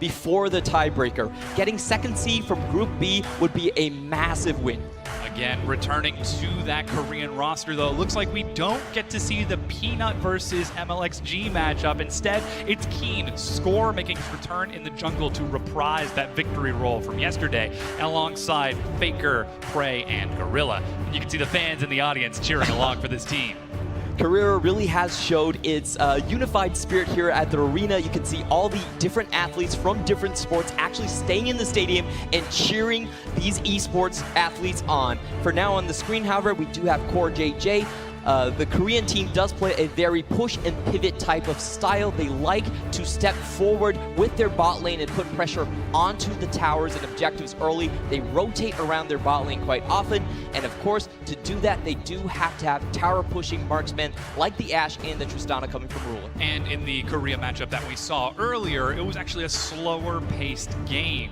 before the tiebreaker. Getting second seed from Group B would be a massive win. Again, returning to that Korean roster, though, it looks like we don't get to see the Peanut versus MLXG matchup. Instead, it's Keen, Score, making his return in the jungle to reprise that victory role from yesterday, alongside Faker, Prey, and Gorilla. And you can see the fans in the audience cheering along for this team. Korea really has showed its unified spirit here at the arena. You can see all the different athletes from different sports actually staying in the stadium and cheering these esports athletes on. For now on the screen, however, we do have Core JJ. The Korean team does play a very push and pivot type of style. They like to step forward with their bot lane and put pressure onto the towers and objectives early. They rotate around their bot lane quite often, and of course, to do that, they do have to have tower pushing marksmen like the Ashe and the Tristana coming from Ruler. And in the Korea matchup that we saw earlier, it was actually a slower paced game.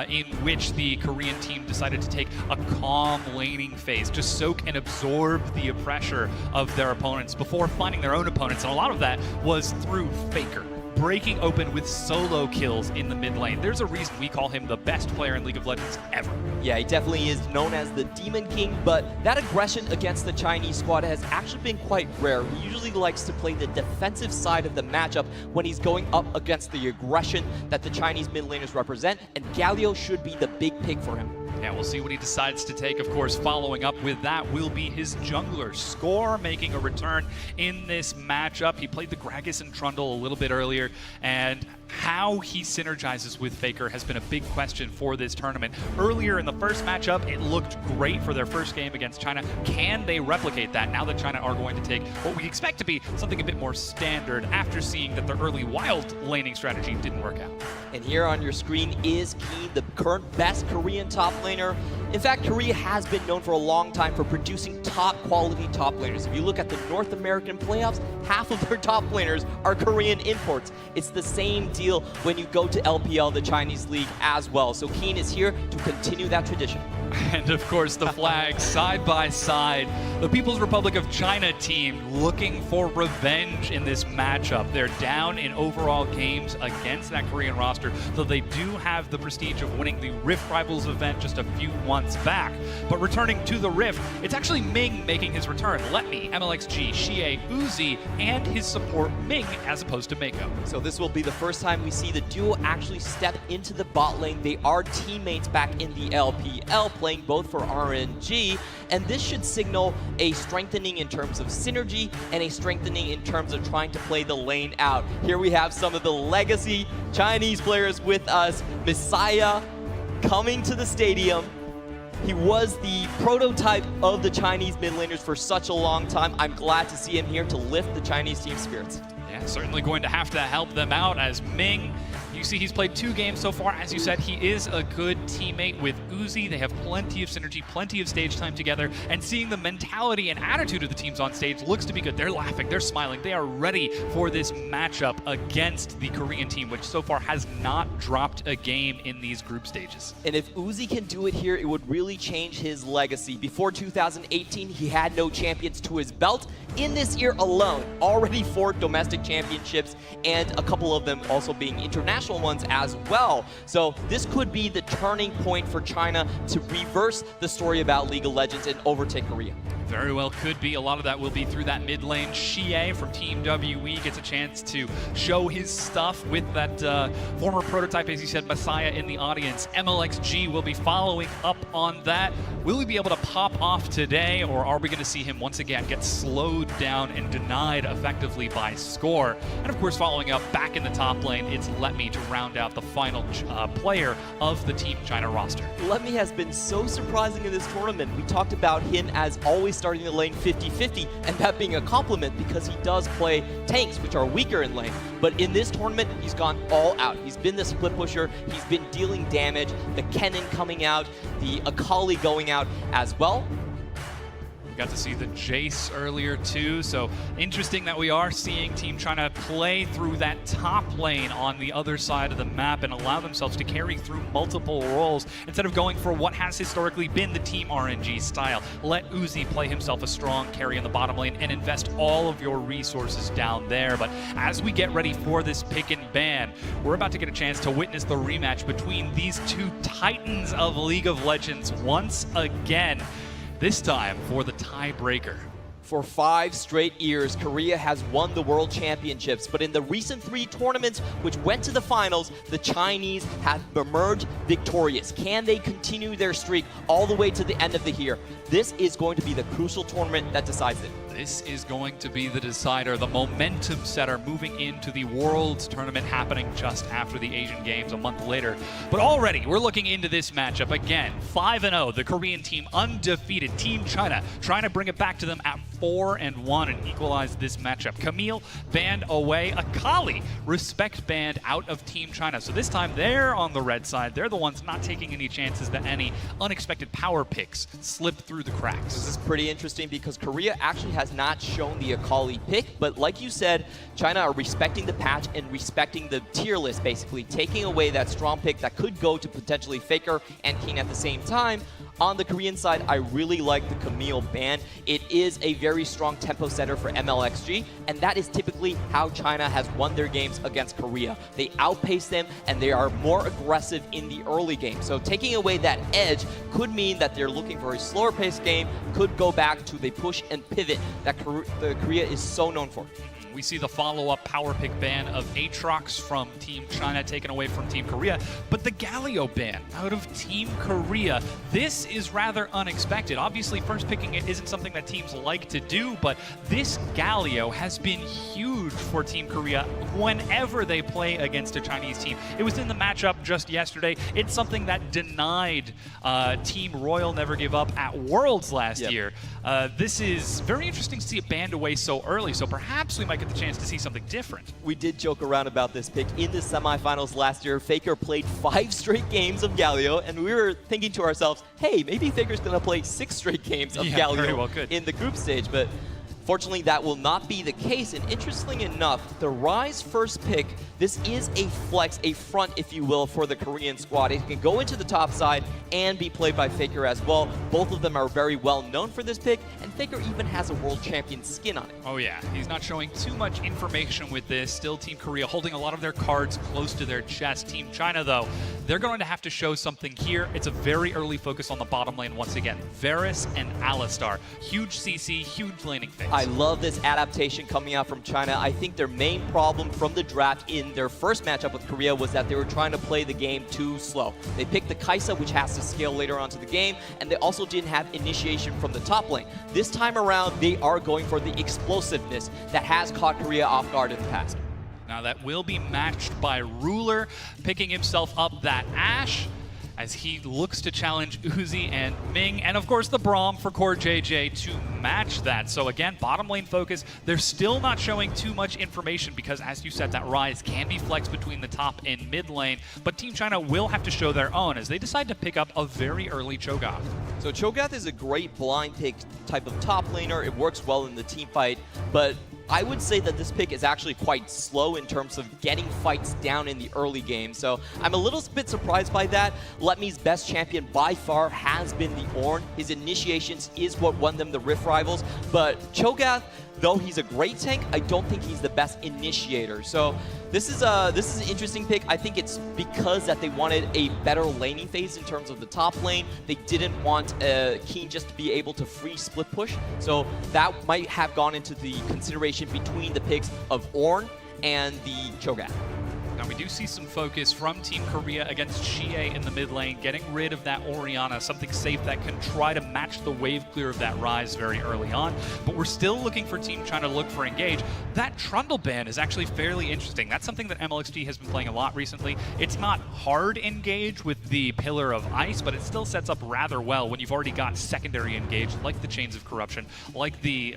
In which the Korean team decided to take a calm laning phase, just soak and absorb the pressure of their opponents before finding their own opponents, and a lot of that was through Faker, breaking open with solo kills in the mid lane. There's a reason we call him the best player in League of Legends ever. Yeah, he definitely is known as the Demon King, but that aggression against the Chinese squad has actually been quite rare. He usually likes to play the defensive side of the matchup when he's going up against the aggression that the Chinese mid laners represent, and Galio should be the big pick for him. Yeah, we'll see what he decides to take. Of course, following up with that will be his jungler, Score, making a return in this matchup. He played the Gragas and Trundle a little bit earlier, and how he synergizes with Faker has been a big question for this tournament. Earlier in the first matchup, it looked great for their first game against China. Can they replicate that now that China are going to take what we expect to be something a bit more standard after seeing that their early wild laning strategy didn't work out? And here on your screen is Keen, the current best Korean top laner. In fact, Korea has been known for a long time for producing top quality top laners. If you look at the North American playoffs, half of their top laners are Korean imports. It's the same deal when you go to LPL, the Chinese league, as well. So Keen is here to continue that tradition. And of course, the flag side by side. The People's Republic of China team looking for revenge in this matchup. They're down in overall games against that Korean roster, though they do have the prestige of winning the Rift Rivals event just a few months back. But returning to the Rift, it's actually Ming making his return. Let Me, MLXG, Xie, Uzi, and his support Ming as opposed to Mako. So this will be the first time we see the duo actually step into the bot lane. They are teammates back in the LPL, playing both for RNG, and this should signal a strengthening in terms of synergy and a strengthening in terms of trying to play the lane out. Here we have some of the legacy Chinese players with us. Messiah coming to the stadium. He was the prototype of the Chinese mid laners for such a long time. I'm glad to see him here to lift the Chinese team's spirits. Yeah, certainly going to have to help them out as Ming. You see he's played 2 games so far. As you said, he is a good teammate with Uzi. They have plenty of synergy, plenty of stage time together, and seeing the mentality and attitude of the teams on stage looks to be good. They're laughing, they're smiling, they are ready for this matchup against the Korean team, which so far has not dropped a game in these group stages. And if Uzi can do it here, it would really change his legacy. Before 2018, he had no champions to his belt. In this year alone, already 4 domestic championships, and a couple of them also being international ones as well. So this could be the turning point for China to reverse the story about League of Legends and overtake Korea. Very well could be. A lot of that will be through that mid lane. Xie from Team WE gets a chance to show his stuff with that former prototype, as you said, Messiah in the audience. MLXG will be following up on that. Will he be able to pop off today, or are we going to see him once again get slowed down and denied effectively by Score? And of course, following up back in the top lane, it's Let Me to round out the final player of the Team China roster. Let Me has been so surprising in this tournament. We talked about him as always starting the lane 50-50, and that being a compliment because he does play tanks, which are weaker in lane. But in this tournament, he's gone all out. He's been the split pusher, he's been dealing damage, the Kennen coming out, the Akali going out as well. Got to see the Jace earlier too, so interesting that we are seeing Team China play through that top lane on the other side of the map and allow themselves to carry through multiple roles instead of going for what has historically been the Team RNG style. Let Uzi play himself a strong carry in the bottom lane and invest all of your resources down there. But as we get ready for this pick and ban, we're about to get a chance to witness the rematch between these two titans of League of Legends once again. This time for the tiebreaker. For 5 straight years, Korea has won the World Championships, but in the recent 3 tournaments which went to the finals, the Chinese have emerged victorious. Can they continue their streak all the way to the end of the year? This is going to be the crucial tournament that decides it. This is going to be the decider, the momentum setter moving into the Worlds tournament happening just after the Asian Games a month later. But already, we're looking into this matchup again. 5-0, the Korean team undefeated. Team China trying to bring it back to them at 4-1 and equalize this matchup. Camille banned away. Akali respect banned out of Team China. So this time they're on the red side. They're the ones not taking any chances that any unexpected power picks slip through the cracks. This is pretty interesting because Korea actually has not shown the Akali pick, but like you said, China are respecting the patch and respecting the tier list, basically taking away that strong pick that could go to potentially Faker and King at the same time. On the Korean side, I really like the Camille ban. It is a very strong tempo setter for MLXG, and that is typically how China has won their games against Korea. They outpace them, and they are more aggressive in the early game. So taking away that edge could mean that they're looking for a slower paced game, could go back to the push and pivot that Korea is so known for. We see the follow-up power pick ban of Aatrox from Team China taken away from Team Korea, but the Galio ban out of Team Korea, this is rather unexpected. Obviously, first picking it isn't something that teams like to do, but this Galio has been huge for Team Korea whenever they play against a Chinese team. It was in the matchup just yesterday. It's something that denied Team Royal Never Give Up at Worlds last year. This is very interesting to see it banned away so early, so perhaps we might get the chance to see something different. We did joke around about this pick. In the semifinals last year, Faker played 5 straight games of Galio, and we were thinking to ourselves, hey, maybe Faker's going to play 6 straight games of Galio very well could. in the group stage, but fortunately, that will not be the case, and interestingly enough, the Rise first pick, this is a flex, a front, if you will, for the Korean squad. It can go into the top side and be played by Faker as well. Both of them are very well known for this pick, and Faker even has a world champion skin on it. Oh yeah, he's not showing too much information with this. Still Team Korea holding a lot of their cards close to their chest. Team China, though, they're going to have to show something here. It's a very early focus on the bottom lane once again. Varus and Alistar. Huge CC, huge laning phase. I love this adaptation coming out from China. I think their main problem from the draft in their first matchup with Korea was that they were trying to play the game too slow. They picked the Kai'Sa, which has to scale later onto the game, and they also didn't have initiation from the top lane. This time around, they are going for the explosiveness that has caught Korea off guard in the past. Now that will be matched by Ruler, picking himself up that Ashe as he looks to challenge Uzi and Ming, and of course the Braum for Core JJ to match that. So again, bottom lane focus. They're still not showing too much information because, as you said, that Rise can be flexed between the top and mid lane, but Team China will have to show their own as they decide to pick up a very early Cho'Gath. So Cho'Gath is a great blind pick type of top laner. It works well in the team fight, but I would say that this pick is actually quite slow in terms of getting fights down in the early game. So I'm a little bit surprised by that. Letme's best champion by far has been the Ornn. His initiations is what won them the Rift Rivals. But Cho'Gath, though he's a great tank, I don't think he's the best initiator. So this is an interesting pick. I think it's because that they wanted a better laning phase in terms of the top lane. They didn't want Keen just to be able to free split push. So that might have gone into the consideration between the picks of Ornn and the Cho'Gath. Now we do see some focus from Team Korea against Xie in the mid lane, getting rid of that Orianna, something safe that can try to match the wave clear of that Rise very early on. But we're still looking for Team China to look for engage. That Trundle ban is actually fairly interesting. That's something that MLXG has been playing a lot recently. It's not hard engage with the Pillar of Ice, but it still sets up rather well when you've already got secondary engage, like the Chains of Corruption, like the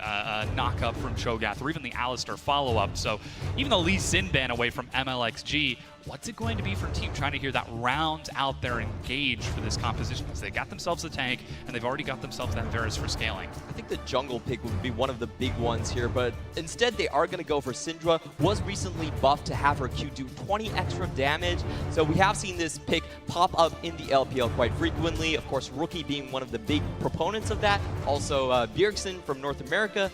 knock-up from Cho'Gath, or even the Alistar follow-up. So even the Lee Sin ban away from MLXG, MLXG. What's it going to be from Team China here that rounds out their engage for this composition? Because they got themselves a tank, and they've already got themselves that Varus for scaling. I think the jungle pick would be one of the big ones here, but instead they are going to go for Syndra. Was recently buffed to have her Q do 20 extra damage, so we have seen this pick pop up in the LPL quite frequently. Of course, Rookie being one of the big proponents of that. Also, Bjergsen from North America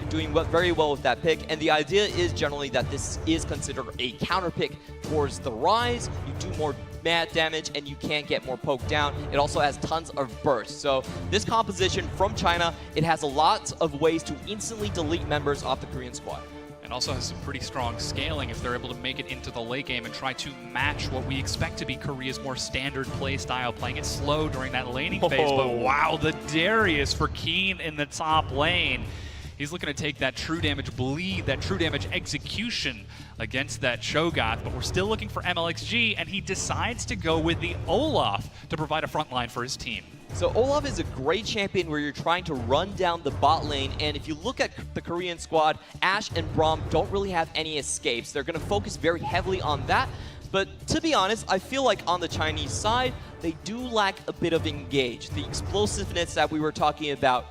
doing very well with that pick, and the idea is generally that this is considered a counter pick towards the Rise. You do more mad damage and you can get more poked down. It also has tons of burst. So this composition from China, it has a lot of ways to instantly delete members off the Korean squad. And also has some pretty strong scaling if they're able to make it into the late game and try to match what we expect to be Korea's more standard play style, playing it slow during that laning phase. But wow, the Darius for Keen in the top lane. He's looking to take that true damage bleed, that true damage execution against that Cho'Gath, but we're still looking for MLXG, and he decides to go with the Olaf to provide a front line for his team. So Olaf is a great champion where you're trying to run down the bot lane, and if you look at the Korean squad, Ashe and Braum don't really have any escapes. They're going to focus very heavily on that, but to be honest, I feel like on the Chinese side, they do lack a bit of engage. The explosiveness that we were talking about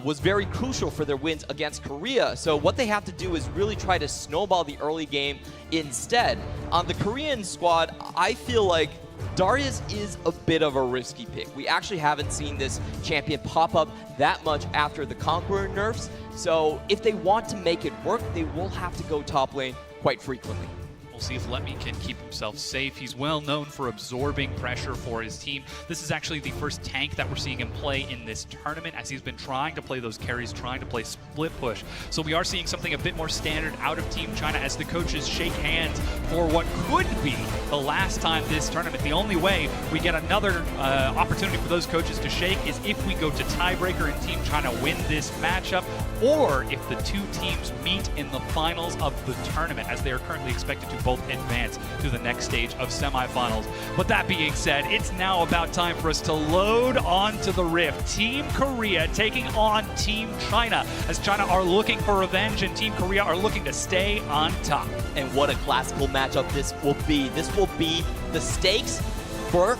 was very crucial for their wins against Korea. So what they have to do is really try to snowball the early game instead. On the Korean squad, I feel like Darius is a bit of a risky pick. We actually haven't seen this champion pop up that much after the Conqueror nerfs. So if they want to make it work, they will have to go top lane quite frequently. We'll see if Lemmy can keep himself safe. He's well known for absorbing pressure for his team. This is actually the first tank that we're seeing him play in this tournament, as he's been trying to play those carries, trying to play split push. So we are seeing something a bit more standard out of Team China as the coaches shake hands for what could be the last time this tournament. The only way we get another opportunity for those coaches to shake is if we go to tiebreaker and Team China win this matchup, or if the two teams meet in the finals of the tournament, as they are currently expected to both advance to the next stage of semifinals. But that being said, it's now about time for us to load onto the Rift. Team Korea taking on Team China, as China are looking for revenge and Team Korea are looking to stay on top. And what a classical matchup this will be. This will be the stakes for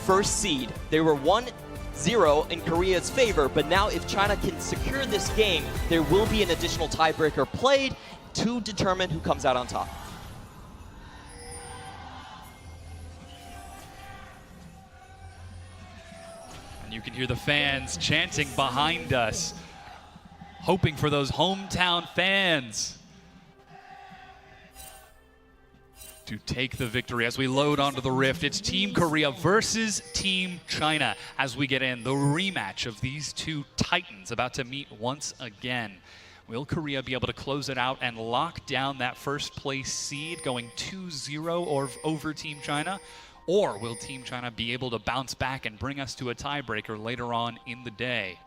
first seed. They were 1-0 in Korea's favor, but now if China can secure this game, there will be an additional tiebreaker played to determine who comes out on top. And you can hear the fans chanting behind us, hoping for those hometown fans to take the victory as we load onto the Rift. It's Team Korea versus Team China as we get in the rematch of these two titans about to meet once again. Will Korea be able to close it out and lock down that first place seed, going 2-0 or over Team China? Or will Team China be able to bounce back and bring us to a tiebreaker later on in the day?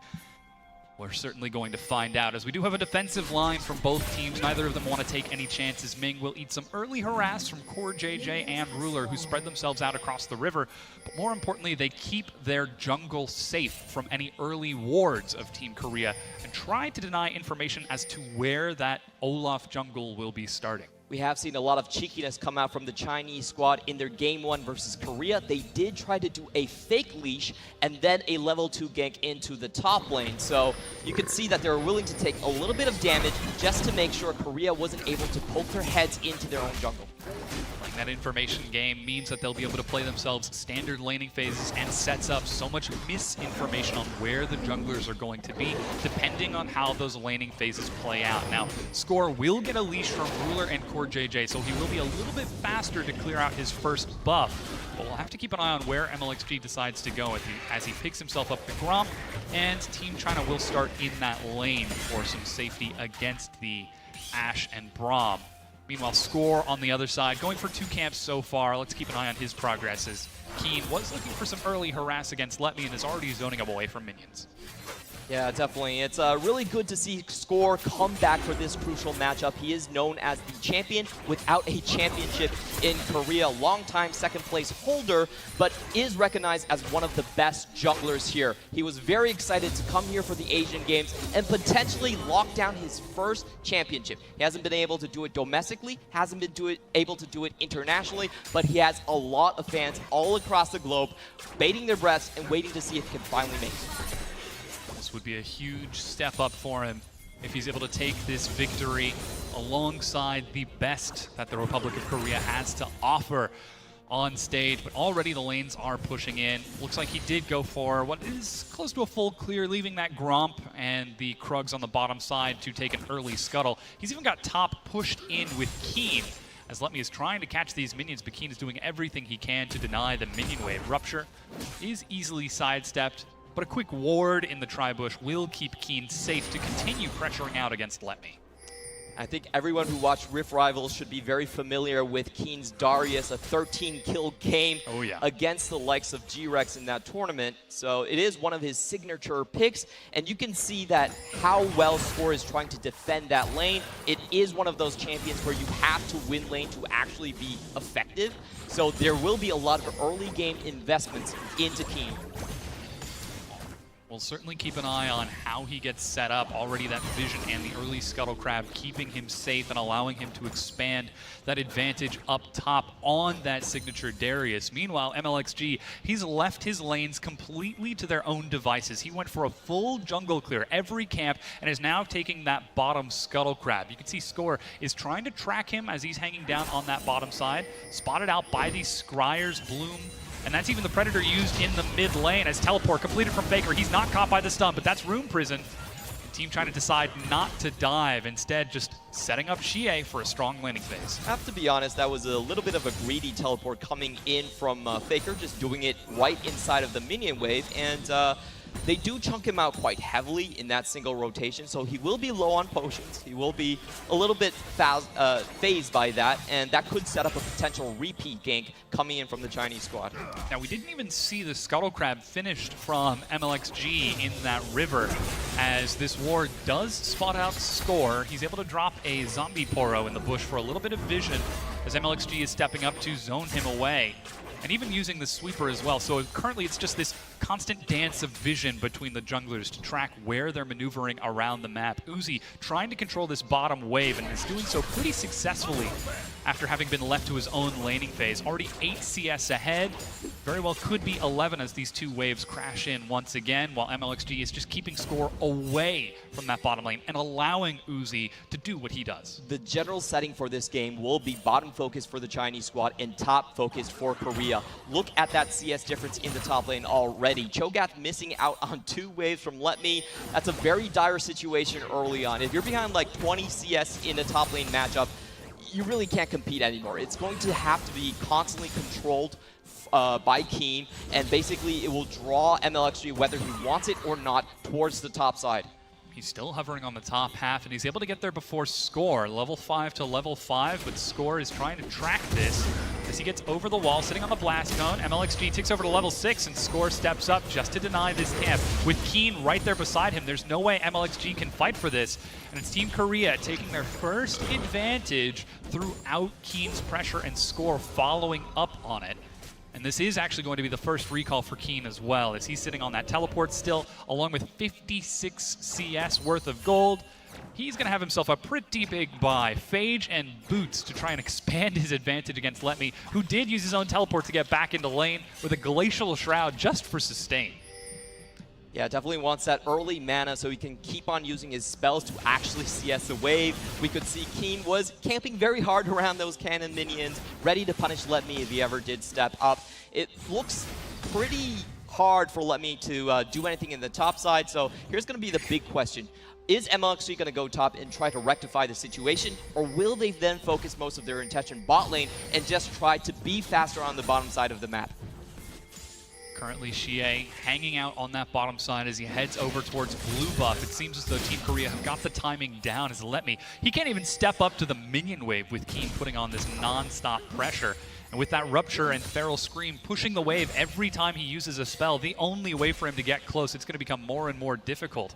We're certainly going to find out, as we do have a defensive line from both teams. Neither of them want to take any chances. Ming will eat some early harass from Core JJ and Ruler, who spread themselves out across the river. But more importantly, they keep their jungle safe from any early wards of Team Korea and try to deny information as to where that Olaf jungle will be starting. We have seen a lot of cheekiness come out from the Chinese squad in their Game 1 versus Korea. They did try to do a fake leash and then a level 2 gank into the top lane. So you can see that they were willing to take a little bit of damage just to make sure Korea wasn't able to poke their heads into their own jungle. Playing that information game means that they'll be able to play themselves standard laning phases and sets up so much misinformation on where the junglers are going to be, depending on how those laning phases play out. Now, Score will get a leash from Ruler and Core JJ, so he will be a little bit faster to clear out his first buff. But we'll have to keep an eye on where MLXG decides to go as he picks himself up the Gromp, and Team China will start in that lane for some safety against the Ashe and Braum. Meanwhile, Score on the other side, going for 2 camps so far. Let's keep an eye on his progress, as Keen was looking for some early harass against Letme and is already zoning away from minions. Yeah, definitely. It's really good to see Score come back for this crucial matchup. He is known as the champion without a championship in Korea. Longtime second place holder, but is recognized as one of the best junglers here. He was very excited to come here for the Asian Games and potentially lock down his first championship. He hasn't been able to do it domestically, hasn't been able to do it internationally, but he has a lot of fans all across the globe baiting their breaths and waiting to see if he can finally make it. Would be a huge step up for him if he's able to take this victory alongside the best that the Republic of Korea has to offer on stage. But already the lanes are pushing in. Looks like he did go for what is close to a full clear, leaving that Gromp and the Krugs on the bottom side to take an early scuttle. He's even got top pushed in with Keen, as Letme is trying to catch these minions, but Keen is doing everything he can to deny the minion wave. Rupture is easily sidestepped, but a quick ward in the tri-bush will keep Keen safe to continue pressuring out against Letme. I think everyone who watched Rift Rivals should be very familiar with Keen's Darius, a 13-kill game against the likes of G-Rex in that tournament. So it is one of his signature picks, and you can see that how well Score is trying to defend that lane. It is one of those champions where you have to win lane to actually be effective. So there will be a lot of early game investments into Keen. We'll certainly keep an eye on how he gets set up. Already that vision and the early Scuttle Crab keeping him safe and allowing him to expand that advantage up top on that signature Darius. Meanwhile, MLXG, he's left his lanes completely to their own devices. He went for a full jungle clear, every camp, and is now taking that bottom Scuttle Crab. You can see Score is trying to track him as he's hanging down on that bottom side, spotted out by these Scryer's Bloom. And that's even the Predator used in the mid lane as teleport completed from Faker. He's not caught by the stun, but that's Rune Prison. The team trying to decide not to dive, instead just setting up Xie for a strong landing phase. I have to be honest, that was a little bit of a greedy teleport coming in from Faker, just doing it right inside of the minion wave. And they do chunk him out quite heavily in that single rotation, so he will be low on potions. He will be a little bit phased by that, and that could set up a potential repeat gank coming in from the Chinese squad. Now, we didn't even see the Scuttle Crab finished from MLXG in that river, as this ward does spot out Score. He's able to drop a zombie Poro in the bush for a little bit of vision, as MLXG is stepping up to zone him away. And even using the sweeper as well. So currently it's just this constant dance of vision between the junglers to track where they're maneuvering around the map. Uzi trying to control this bottom wave and is doing so pretty successfully after having been left to his own laning phase. Already 8 CS ahead. Very well could be 11 as these two waves crash in once again, while MLXG is just keeping Score away from that bottom lane and allowing Uzi to do what he does. The general setting for this game will be bottom focus for the Chinese squad and top focus for Korea. Look at that CS difference in the top lane already. Cho'Gath missing out on 2 waves from Letme. That's a very dire situation early on. If you're behind like 20 CS in a top lane matchup, you really can't compete anymore. It's going to have to be constantly controlled by Keen, and basically it will draw MLXG, whether he wants it or not, towards the top side. He's still hovering on the top half, and he's able to get there before Score. Level 5 to level 5, but Score is trying to track this as he gets over the wall, sitting on the blast cone. MLXG takes over to level 6, and Score steps up just to deny this camp. With Keen right there beside him, there's no way MLXG can fight for this. And it's Team Korea taking their first advantage throughout Keen's pressure, and Score following up on it. And this is actually going to be the first recall for Keen as well, as he's sitting on that teleport still, along with 56 CS worth of gold. He's going to have himself a pretty big buy. Phage and Boots to try and expand his advantage against Letme, who did use his own teleport to get back into lane with a Glacial Shroud just for sustain. Yeah, definitely wants that early mana so he can keep on using his spells to actually CS the wave. We could see Keen was camping very hard around those cannon minions, ready to punish Letme if he ever did step up. It looks pretty hard for Letme to do anything in the top side, so here's going to be the big question. Is MLXG going to go top and try to rectify the situation, or will they then focus most of their attention bot lane and just try to be faster on the bottom side of the map? Currently, Xie hanging out on that bottom side as he heads over towards blue buff. It seems as though Team Korea have got the timing down as Letme. He can't even step up to the minion wave with Keen putting on this non-stop pressure. And with that Rupture and Feral Scream pushing the wave every time he uses a spell, the only way for him to get close, it's going to become more and more difficult.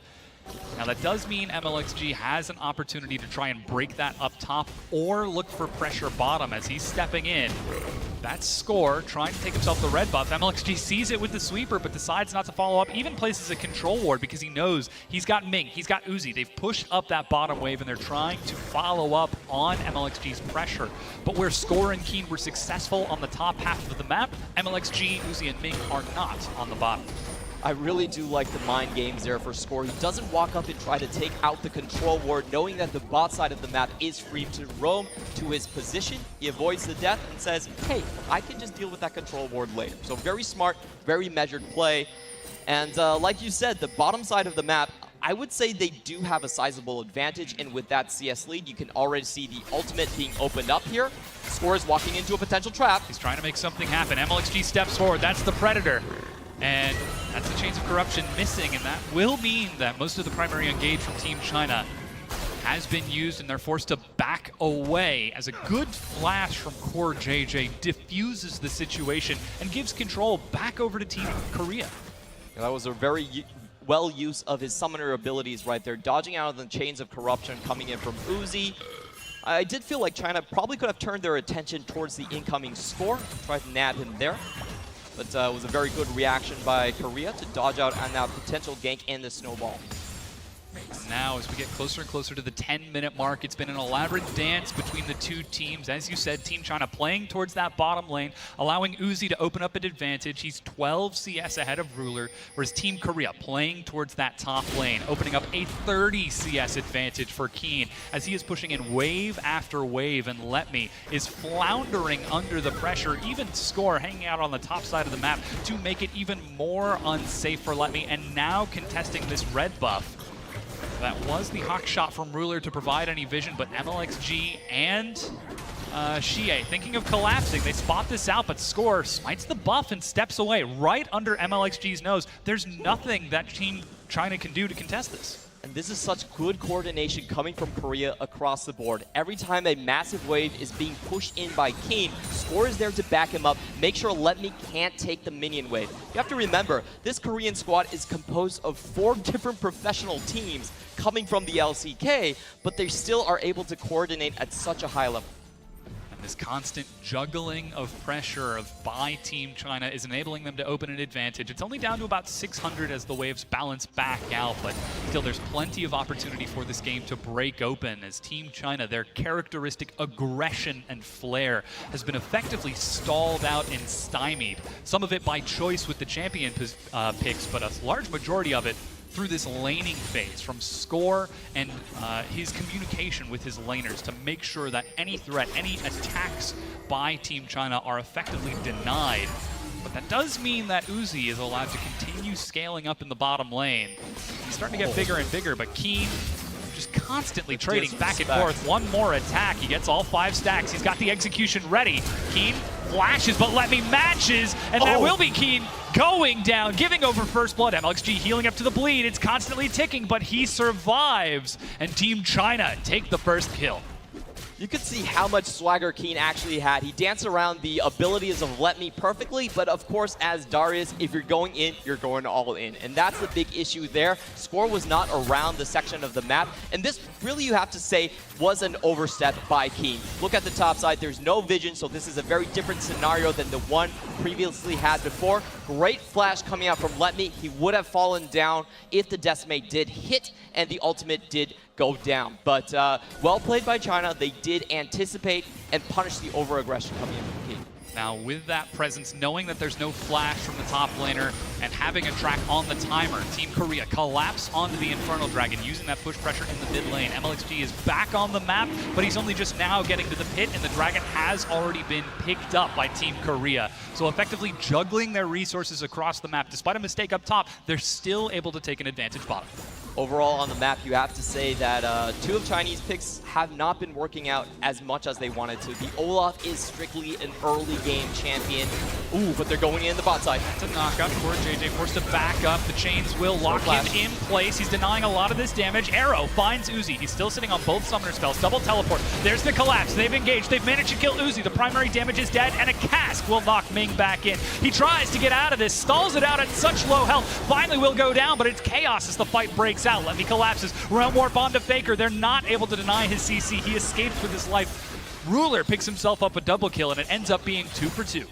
Now that does mean MLXG has an opportunity to try and break that up top or look for pressure bottom as he's stepping in. That's Score trying to take himself the red buff. MLXG sees it with the sweeper but decides not to follow up, even places a control ward because he knows he's got Ming, he's got Uzi. They've pushed up that bottom wave and they're trying to follow up on MLXG's pressure. But where Score and Keen were successful on the top half of the map, MLXG, Uzi, and Ming are not on the bottom. I really do like the mind games there for Score. He doesn't walk up and try to take out the control ward, knowing that the bot side of the map is free to roam to his position. He avoids the death and says, hey, I can just deal with that control ward later. So very smart, very measured play. And like you said, the bottom side of the map, I would say they do have a sizable advantage, and with that CS lead, you can already see the ultimate being opened up here. Score is walking into a potential trap. He's trying to make something happen. MLXG steps forward. That's the Predator. And that's the Chains of Corruption missing, and that will mean that most of the primary engage from Team China has been used, and they're forced to back away as a good flash from Core JJ diffuses the situation and gives control back over to Team Korea. Yeah, that was a very well use of his summoner abilities right there, dodging out of the Chains of Corruption coming in from Uzi. I did feel like China probably could have turned their attention towards the incoming Score, tried to nab him there. But it was a very good reaction by Korea to dodge out on that potential gank and the snowball. Now, as we get closer and closer to the 10-minute mark, it's been an elaborate dance between the two teams. As you said, Team China playing towards that bottom lane, allowing Uzi to open up an advantage. He's 12 CS ahead of Ruler, whereas Team Korea playing towards that top lane, opening up a 30 CS advantage for Keen as he is pushing in wave after wave, and Letme is floundering under the pressure. Even Score hanging out on the top side of the map to make it even more unsafe for Letme, and now contesting this red buff. That was the hawk shot from Ruler to provide any vision, but MLXG and Xie thinking of collapsing. They spot this out, but Score smites the buff and steps away right under MLXG's nose. There's nothing that Team China can do to contest this. And this is such good coordination coming from Korea across the board. Every time a massive wave is being pushed in by Keen, Score is there to back him up, make sure Letme can't take the minion wave. You have to remember, this Korean squad is composed of 4 different professional teams coming from the LCK, but they still are able to coordinate at such a high level. This constant juggling of pressure by Team China is enabling them to open an advantage. It's only down to about 600 as the waves balance back out, but still there's plenty of opportunity for this game to break open as Team China, their characteristic aggression and flair, has been effectively stalled out and stymied. Some of it by choice with the champion picks, but a large majority of it through this laning phase from Score and his communication with his laners to make sure that any threat, any attacks by Team China are effectively denied. But that does mean that Uzi is allowed to continue scaling up in the bottom lane. He's starting to get bigger and bigger, but Keen just constantly trading back and forth. One more attack, he gets all 5 stacks. He's got the execution ready. Keen flashes, but Letme matches, and that will be Keen going down, giving over first blood. MLXG healing up to the bleed. It's constantly ticking, but he survives, and Team China take the first kill. You could see how much swagger Keen actually had. He danced around the abilities of Letme perfectly, but of course, as Darius, if you're going in, you're going all in. And that's the big issue there. Score was not around the section of the map, and this really, you have to say, was an overstep by Keen. Look at the top side, there's no vision, so this is a very different scenario than the one previously had before. Great flash coming out from Letme. He would have fallen down if the Decimate did hit and the ultimate did go down. But well played by China. They did anticipate and punish the over-aggression coming in from Keen. Now with that presence, knowing that there's no flash from the top laner and having a track on the timer, Team Korea collapse onto the Infernal Dragon using that push pressure in the mid lane. MLXG is back on the map, but he's only just now getting to the pit, and the Dragon has already been picked up by Team Korea. So effectively juggling their resources across the map. Despite a mistake up top, they're still able to take an advantage bottom. Overall on the map, you have to say that two of Chinese picks have not been working out as much as they wanted to. The Olaf is strictly an early game champion. Ooh, but they're going in the bot side. It's a knockup for JJ, forced to back up. The chains will lock him in place. He's denying a lot of this damage. Arrow finds Uzi. He's still sitting on both summoner spells. Double teleport. There's the collapse. They've engaged. They've managed to kill Uzi. The primary damage is dead, and a cask will knock Ming back in. He tries to get out of this, stalls it out at such low health. Finally will go down, but it's chaos as the fight breaks out. Let me collapses. Realm Warp onto Faker. They're not able to deny his CC. He escapes with his life. Ruler picks himself up a double kill, and it ends up being 2 for 2.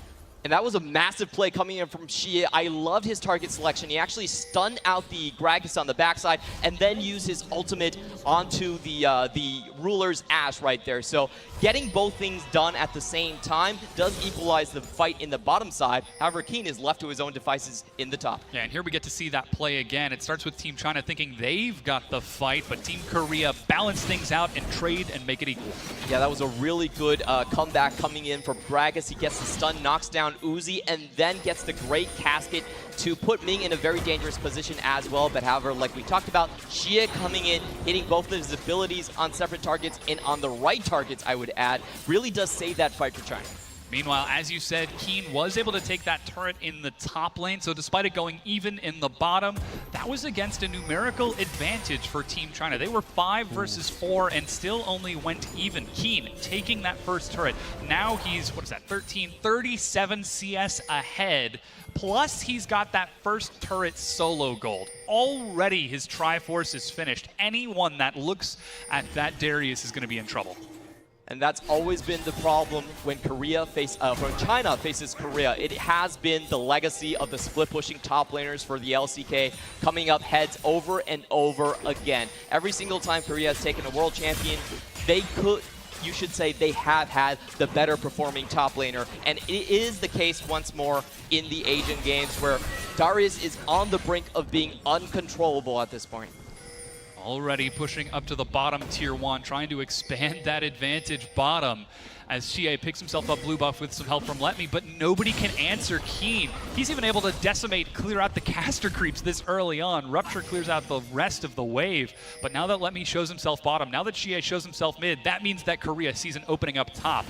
And that was a massive play coming in from Xie. I loved his target selection. He actually stunned out the Gragas on the backside and then used his ultimate onto the Ruler's Ash right there. So getting both things done at the same time does equalize the fight in the bottom side. However, Keen is left to his own devices in the top. Yeah, and here we get to see that play again. It starts with Team China thinking they've got the fight, but Team Korea balance things out and trade and make it equal. Yeah, that was a really good comeback coming in from Gragas. He gets the stun, knocks down Uzi, and then gets the great casket to put Ming in a very dangerous position as well. But however, like we talked about, Xie coming in, hitting both of his abilities on separate targets and on the right targets, I would add, really does save that fight for China. Meanwhile, as you said, Keen was able to take that turret in the top lane, so despite it going even in the bottom, that was against a numerical advantage for Team China. They were 5 versus 4 and still only went even. Keen taking that first turret. Now he's, 37 CS ahead, plus he's got that first turret solo gold. Already his Triforce is finished. Anyone that looks at that Darius is going to be in trouble. And that's always been the problem when when China faces Korea. It has been the legacy of the split-pushing top laners for the LCK coming up heads over and over again. Every single time Korea has taken a world champion, you should say they have had the better performing top laner. And it is the case once more in the Asian games where Darius is on the brink of being uncontrollable at this point. Already pushing up to the bottom tier 1, trying to expand that advantage bottom as Xie picks himself up blue buff with some help from Let Me, but nobody can answer Keen. He's even able to clear out the caster creeps this early on. Rupture clears out the rest of the wave, but now that Let Me shows himself bottom, now that Xie shows himself mid, that means that Korea sees an opening up top.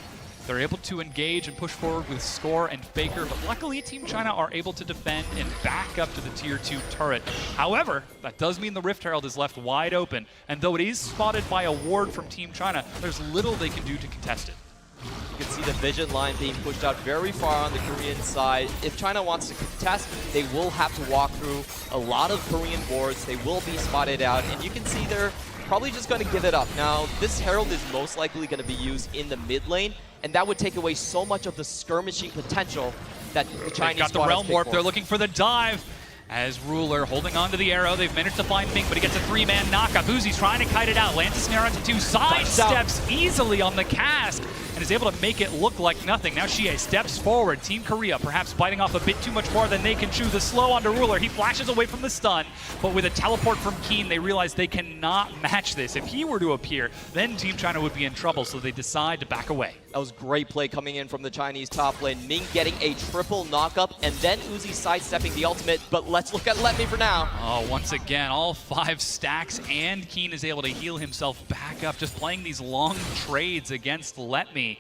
They're able to engage and push forward with Score and Faker, but luckily Team China are able to defend and back up to the tier 2 turret. However, that does mean the Rift Herald is left wide open, and though it is spotted by a ward from Team China, there's little they can do to contest it. You can see the vision line being pushed out very far on the Korean side. If China wants to contest, they will have to walk through a lot of Korean wards. They will be spotted out, and you can see they're probably just going to give it up. Now, this Herald is most likely going to be used in the mid lane, and that would take away so much of the skirmishing potential that the Chinese got the Realm Warp. They're looking for the dive. As Ruler holding on to the arrow, they've managed to find Ming, but he gets a 3-man knockup. Uzi's trying to kite it out, lands a snare onto 2, sidesteps easily on the cask, and is able to make it look like nothing. Now Xie steps forward. Team Korea perhaps biting off a bit too much more than they can chew. The slow onto Ruler. He flashes away from the stun, but with a teleport from Keen, they realize they cannot match this. If he were to appear, then Team China would be in trouble, so they decide to back away. That was great play coming in from the Chinese top lane. Ming getting a triple knockup, and then Uzi sidestepping the ultimate, but let's look at Let Me for now. Oh, once again, all 5 stacks, and Keen is able to heal himself back up, just playing these long trades against Let Me.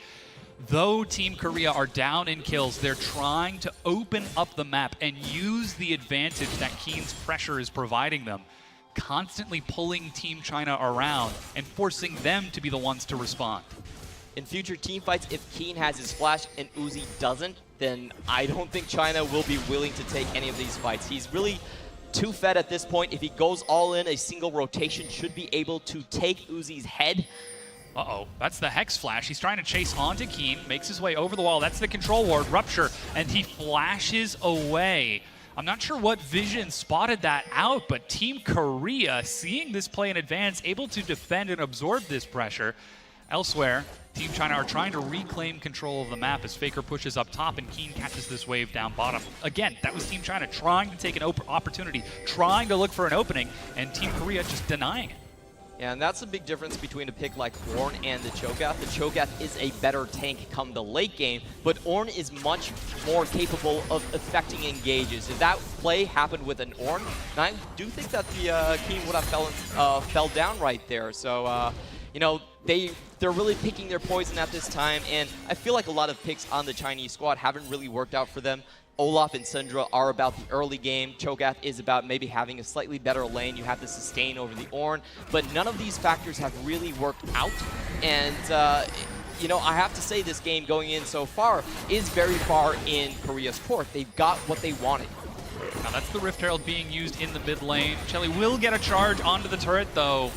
Though Team Korea are down in kills, they're trying to open up the map and use the advantage that Keen's pressure is providing them, constantly pulling Team China around and forcing them to be the ones to respond. In future team fights, if Keen has his flash and Uzi doesn't, then I don't think China will be willing to take any of these fights. He's really too fed at this point. If he goes all in, a single rotation should be able to take Uzi's head. Uh-oh, that's the Hex Flash. He's trying to chase onto Keen, makes his way over the wall. That's the control ward, Rupture, and he flashes away. I'm not sure what vision spotted that out, but Team Korea, seeing this play in advance, able to defend and absorb this pressure. Elsewhere, Team China are trying to reclaim control of the map as Faker pushes up top and Keen catches this wave down bottom. Again, that was Team China trying to take an opportunity, trying to look for an opening, and Team Korea just denying it. Yeah, and that's the big difference between a pick like Ornn and the Cho'Gath. The Cho'Gath is a better tank come the late game, but Ornn is much more capable of affecting engages. If that play happened with an Ornn, I do think that the Keen would have fell down right there. So, you know, they're really picking their poison at this time, and I feel like a lot of picks on the Chinese squad haven't really worked out for them. Olaf and Syndra are about the early game. Cho'Gath is about maybe having a slightly better lane. You have to sustain over the Ornn, but none of these factors have really worked out. And, you know, I have to say this game going in so far is very far in Korea's court. They've got what they wanted. Now that's the Rift Herald being used in the mid lane. Chelly will get a charge onto the turret though.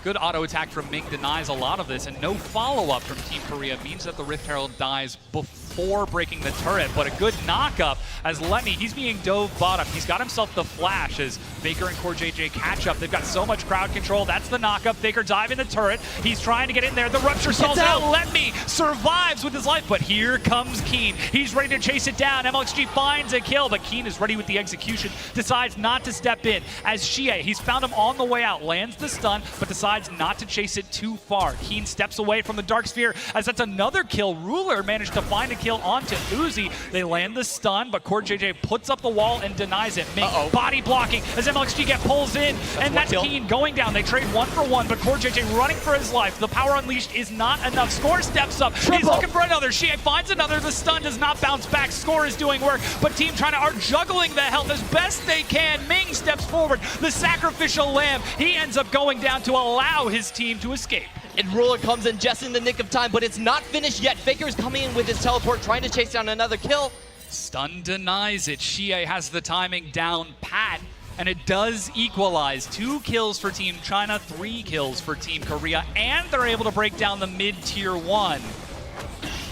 Good auto attack from Ming denies a lot of this, and no follow-up from Team Korea means that the Rift Herald dies before breaking the turret, but a good knock-up as Lemmy, he's being dove bottom. He's got himself the flash as Faker and CoreJJ catch up. They've got so much crowd control. That's the knock-up. Faker diving the turret. He's trying to get in there. The Rupture stalls out. Lemmy survives with his life, but here comes Keen. He's ready to chase it down. MLXG finds a kill, but Keen is ready with the execution. Decides not to step in as Xie, he's found him on the way out, lands the stun, but decides not to chase it too far. Keen steps away from the Dark Sphere as that's another kill. Ruler managed to find a kill onto Uzi. They land the stun, but CoreJJ puts up the wall and denies it. Ming body blocking as MLXG pulls in, and that's Keen going down. They trade 1 for 1, but CoreJJ running for his life. The power unleashed is not enough. Score steps up. He's looking for another. Xie finds another. The stun does not bounce back. Score is doing work, but Team China are juggling the health as best they can. Ming steps forward. The sacrificial lamb. He ends up going down to allow his team to escape. And Ruler comes in just in the nick of time, but it's not finished yet. Faker's coming in with his teleport, trying to chase down another kill. Stun denies it. Xie has the timing down pat, and it does equalize. 2 kills for Team China, 3 kills for Team Korea, and they're able to break down the mid-tier 1.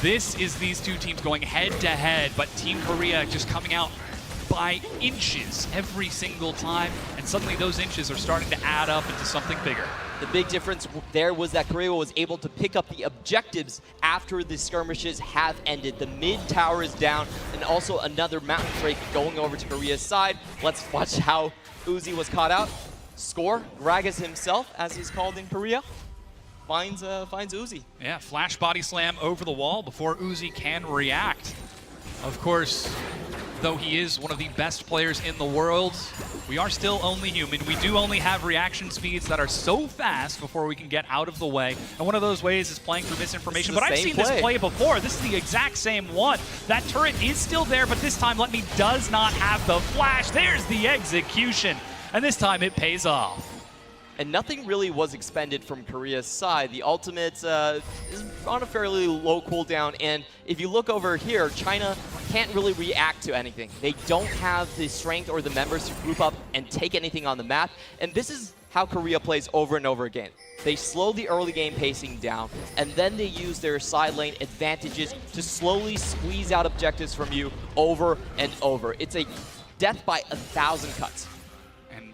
This is these two teams going head-to-head, but Team Korea just coming out by inches every single time, and suddenly those inches are starting to add up into something bigger. The big difference there was that Korea was able to pick up the objectives after the skirmishes have ended. The mid tower is down, and also another mountain drake going over to Korea's side. Let's watch how Uzi was caught out. Score, Gragas himself, as he's called in Korea, finds Uzi. Yeah, flash body slam over the wall before Uzi can react. Of course, though he is one of the best players in the world, we are still only human. We do only have reaction speeds that are so fast before we can get out of the way. And one of those ways is playing through misinformation. But I've seen this play before. This is the exact same one. That turret is still there, but this time Letme does not have the flash. There's the execution. And this time it pays off. And nothing really was expended from Korea's side. The ultimate is on a fairly low cooldown, and if you look over here, China can't really react to anything. They don't have the strength or the members to group up and take anything on the map, and this is how Korea plays over and over again. They slow the early game pacing down, and then they use their side lane advantages to slowly squeeze out objectives from you over and over. It's a death by 1,000 cuts.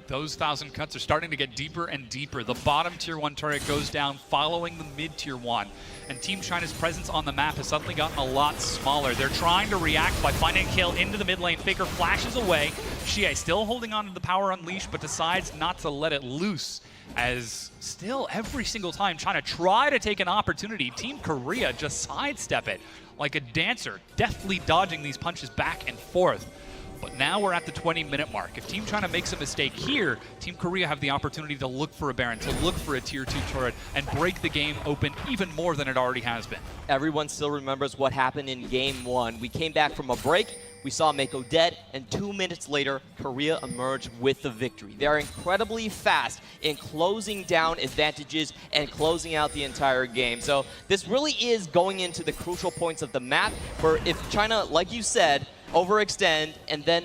Those 1,000 cuts are starting to get deeper and deeper. The bottom tier 1 turret goes down following the mid tier 1. And Team China's presence on the map has suddenly gotten a lot smaller. They're trying to react by finding a kill into the mid lane. Faker flashes away. Xie still holding on to the power unleashed, but decides not to let it loose. As still every single time China try to take an opportunity, Team Korea just sidestep it like a dancer, deftly dodging these punches back and forth. But now we're at the 20-minute mark. If Team China makes a mistake here, Team Korea have the opportunity to look for a Baron, to look for a tier 2 turret, and break the game open even more than it already has been. Everyone still remembers what happened in game 1. We came back from a break, we saw Mako dead, and 2 minutes later, Korea emerged with the victory. They are incredibly fast in closing down advantages and closing out the entire game. So this really is going into the crucial points of the map, where if China, like you said, overextend and then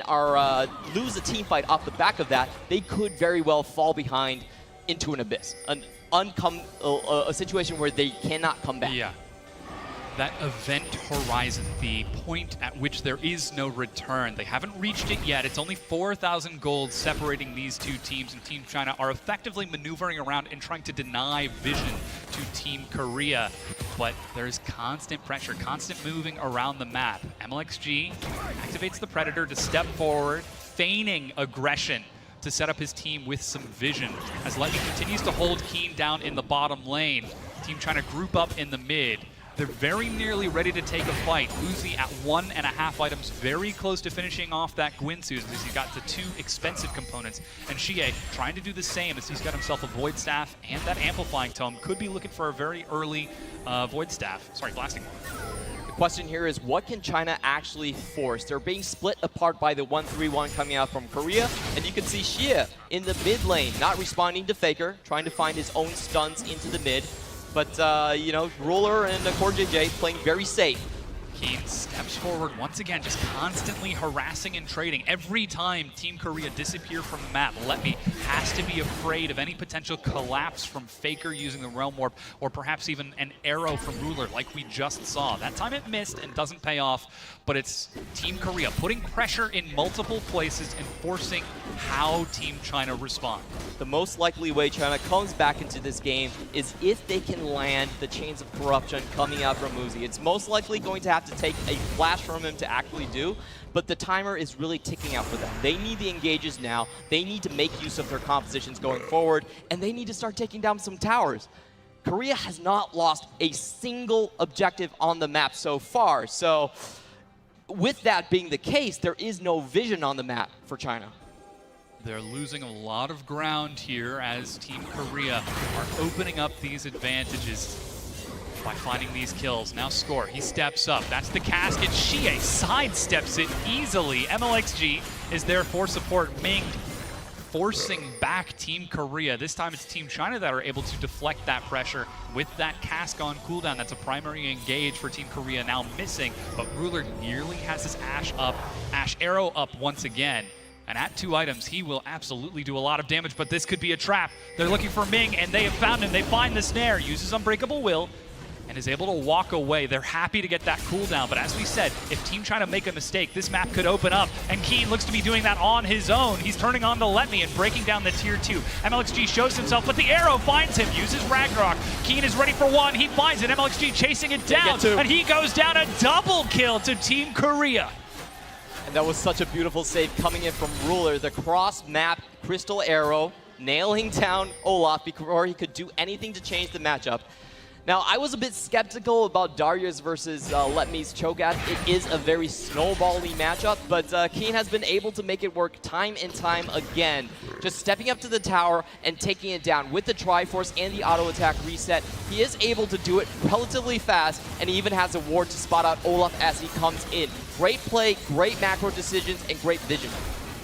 lose a team fight off the back of that, they could very well fall behind into an abyss, a situation where they cannot come back. Yeah. That event horizon, the point at which there is no return. They haven't reached it yet. It's only 4,000 gold separating these two teams, and Team China are effectively maneuvering around and trying to deny vision to Team Korea. But there's constant pressure, constant moving around the map. MLXG activates the Predator to step forward, feigning aggression to set up his team with some vision. As Letme continues to hold Keen down in the bottom lane, Team China group up in the mid. They're very nearly ready to take a fight. Uzi at 1.5 items, very close to finishing off that Guinsoo as he got the 2 expensive components. And Xie trying to do the same as he's got himself a Void Staff and that Amplifying Tome. Could be looking for a very early Void Staff. Sorry, Blasting One. The question here is, what can China actually force? They're being split apart by the 1-3-1 coming out from Korea. And you can see Xie in the mid lane, not responding to Faker, trying to find his own stuns into the mid. But, you know, Ruler and CoreJJ playing very safe. Keen steps forward once again, just constantly harassing and trading. Every time Team Korea disappear from the map, Letme has to be afraid of any potential collapse from Faker using the Realm Warp, or perhaps even an arrow from Ruler like we just saw. That time it missed and doesn't pay off, but it's Team Korea putting pressure in multiple places and forcing how Team China respond. The most likely way China comes back into this game is if they can land the Chains of Corruption coming out from Uzi. It's most likely going to have to take a flash from him to actually do, but the timer is really ticking out for them. They need the engages now, they need to make use of their compositions going forward, and they need to start taking down some towers. Korea has not lost a single objective on the map so far, so with that being the case, there is no vision on the map for China. They're losing a lot of ground here as Team Korea are opening up these advantages by finding these kills. Now Score, he steps up. That's the casket. Xie sidesteps it easily. MLXG is there for support. Ming forcing back Team Korea. This time it's Team China that are able to deflect that pressure with that cask on cooldown. That's a primary engage for Team Korea now missing, but Ruler nearly has his Ash Arrow up once again. And at 2 items, he will absolutely do a lot of damage, but this could be a trap. They're looking for Ming, and they have found him. They find the snare, uses Unbreakable Will, and is able to walk away. They're happy to get that cooldown, but as we said, if Team China make a mistake, this map could open up, and Keen looks to be doing that on his own. He's turning on to Letme and breaking down the tier 2. MLXG shows himself, but the arrow finds him, uses Ragnarok. Keen is ready for 1, he finds it, MLXG chasing it down, and he goes down. A double kill to Team Korea. And that was such a beautiful save coming in from Ruler. The cross-map Crystal Arrow, nailing down Olaf before he could do anything to change the matchup. Now, I was a bit skeptical about Darius versus Letme's Cho'Gath. It is a very snowball-y matchup, but Keen has been able to make it work time and time again. Just stepping up to the tower and taking it down with the Triforce and the auto-attack reset. He is able to do it relatively fast, and he even has a ward to spot out Olaf as he comes in. Great play, great macro decisions, and great vision.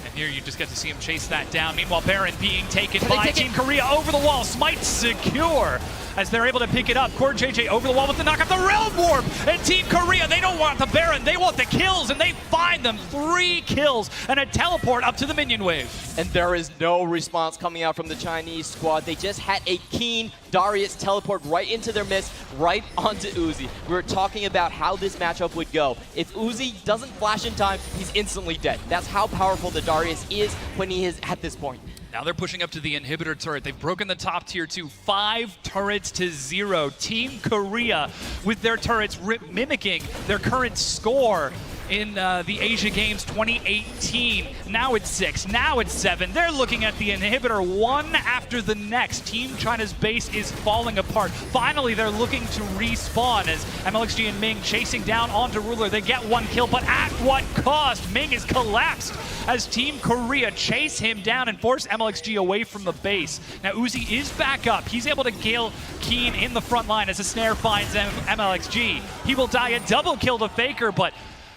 And here you just get to see him chase that down. Meanwhile, Baron being taken by Team Korea over the wall. Smite secure as they're able to pick it up. CoreJJ over the wall with the knockout, the Realm Warp! And Team Korea, they don't want the Baron, they want the kills, and they find them. 3 kills and a teleport up to the minion wave. And there is no response coming out from the Chinese squad. They just had a Keen Darius teleport right into their midst, right onto Uzi. We were talking about how this matchup would go. If Uzi doesn't flash in time, he's instantly dead. That's how powerful the Darius is when he is at this point. Now they're pushing up to the inhibitor turret. They've broken the top tier 2, 5 turrets to 0. Team Korea with their turrets mimicking their current score in the Asia Games 2018. Now it's 6, now it's 7. They're looking at the inhibitor one after the next. Team China's base is falling apart. Finally, they're looking to respawn as MLXG and Ming chasing down onto Ruler. They get 1 kill, but at what cost? Ming is collapsed as Team Korea chase him down and force MLXG away from the base. Now Uzi is back up. He's able to kill Keen in the front line as a snare finds MLXG. He will die a double kill to Faker, but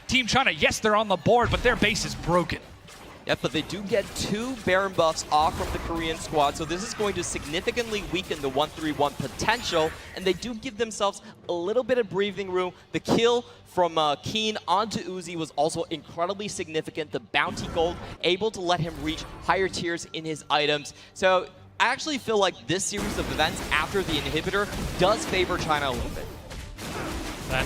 Team China, yes, they're on the board, but their base is broken. Yep, but they do get 2 Baron buffs off from the Korean squad, so this is going to significantly weaken the 1-3-1 potential, and they do give themselves a little bit of breathing room. The kill from Keen onto Uzi was also incredibly significant. The bounty gold, able to let him reach higher tiers in his items. So I actually feel like this series of events after the inhibitor does favor China a little bit. That